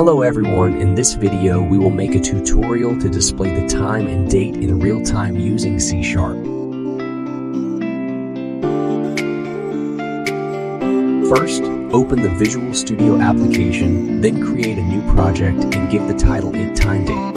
Hello everyone, in this video we will make a tutorial to display the time and date in real time using C#. First, open the Visual Studio application, then create a new project and give the title Time Date.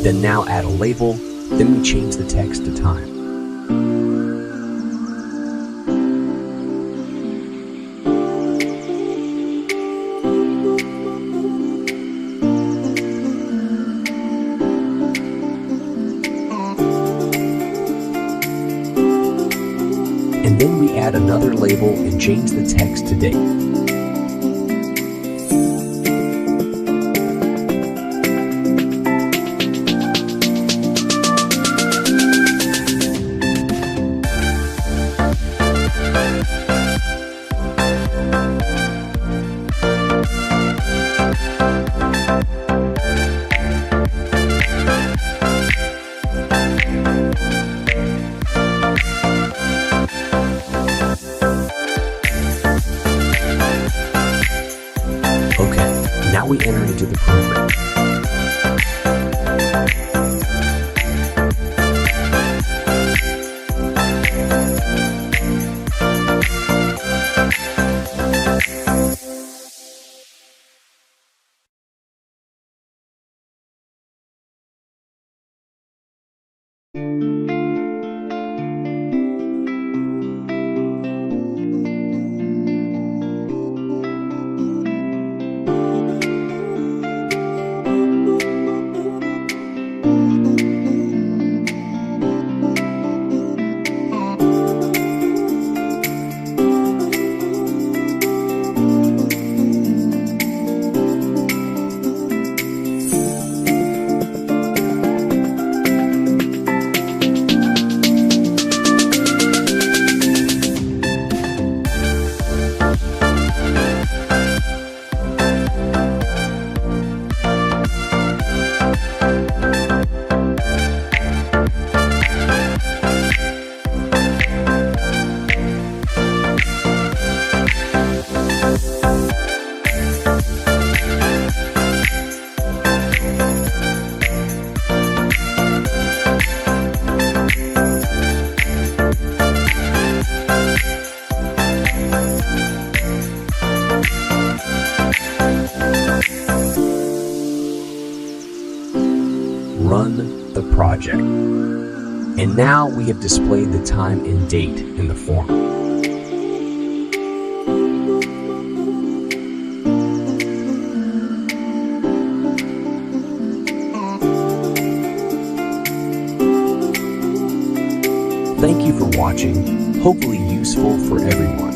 Then now add a label, then we change the text to time. And then we add another label and change the text to date. Okay, now we enter into the program. Run the project. And now we have displayed the time and date in the form. Thank you for watching, hopefully useful for everyone.